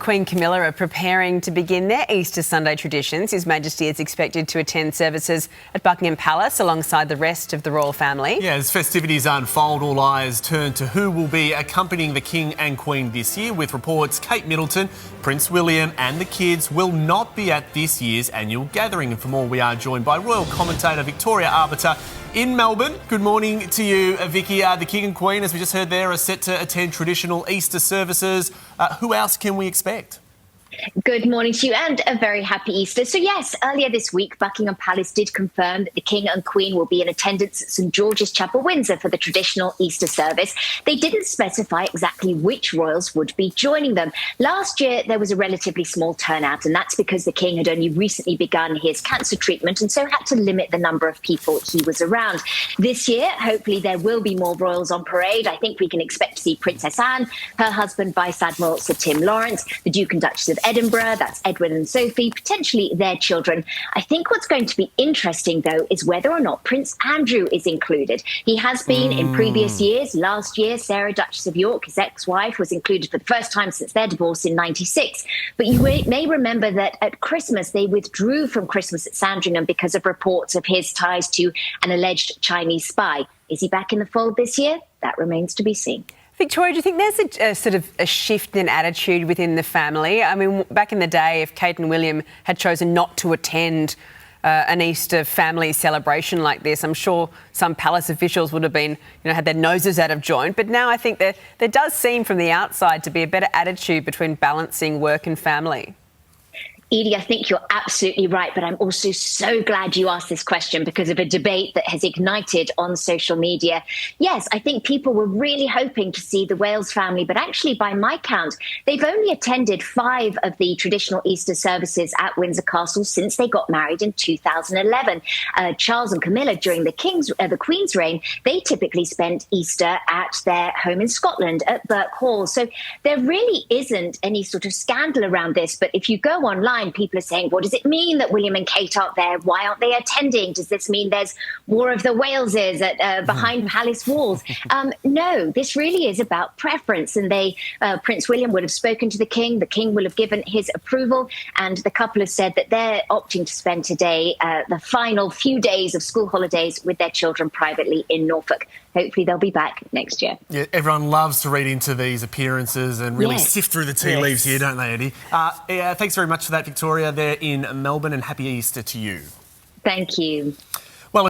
Queen Camilla are preparing to begin their Easter Sunday traditions. His Majesty is expected to attend services at Buckingham Palace alongside the rest of the royal family. Yeah, as festivities unfold, all eyes turn to who will be accompanying the King and Queen this year, with reports Kate Middleton, Prince William and the kids will not be at this year's annual gathering. And for more, we are joined by royal commentator Victoria Arbiter in Melbourne. Good morning to you, Vicky. The King and Queen, as we just heard there, are set to attend traditional Easter services. Who else can we expect? Good morning to you and a very happy Easter. So yes, earlier this week, Buckingham Palace did confirm that the King and Queen will be in attendance at St George's Chapel, Windsor for the traditional Easter service. They didn't specify exactly which royals would be joining them. Last year, there was a relatively small turnout, and that's because the King had only recently begun his cancer treatment and so had to limit the number of people he was around. This year, hopefully there will be more royals on parade. I think we can expect to see Princess Anne, her husband Vice Admiral Sir Tim Lawrence, the Duke and Duchess of Edinburgh, that's Edward and Sophie, potentially their children. I think what's going to be interesting, though, is whether or not Prince Andrew is included. He has been in previous years. Last year, Sarah, Duchess of York, his ex-wife, was included for the first time since their divorce in '96. But you may remember that at Christmas, they withdrew from Christmas at Sandringham because of reports of his ties to an alleged Chinese spy. Is he back in the fold this year? That remains to be seen. Victoria, do you think there's a sort of a shift in attitude within the family? I mean, back in the day, if Kate and William had chosen not to attend an Easter family celebration like this, I'm sure some palace officials would have been, had their noses out of joint. But now I think there does seem from the outside to be a better attitude between balancing work and family. Edie, I think you're absolutely right, but I'm also so glad you asked this question because of a debate that has ignited on social media. Yes, I think people were really hoping to see the Wales family, but actually, by my count, they've only attended 5 of the traditional Easter services at Windsor Castle since they got married in 2011. Charles and Camilla, during the Queen's reign, they typically spent Easter at their home in Scotland at Birk Hall. So there really isn't any sort of scandal around this, but if you go online, people are saying, what does it mean that William and Kate aren't there? Why aren't they attending? Does this mean there's more of the Waleses behind palace walls? No, this really is about preference. And Prince William would have spoken to the King will have given his approval. And the couple have said that they're opting to spend today the final few days of school holidays with their children privately in Norfolk. Hopefully they'll be back next year. Yeah, everyone loves to read into these appearances and really sift through the tea leaves here, don't they, Eddie? Thanks very much for that, Victoria, there in Melbourne, and happy Easter to you. Thank you.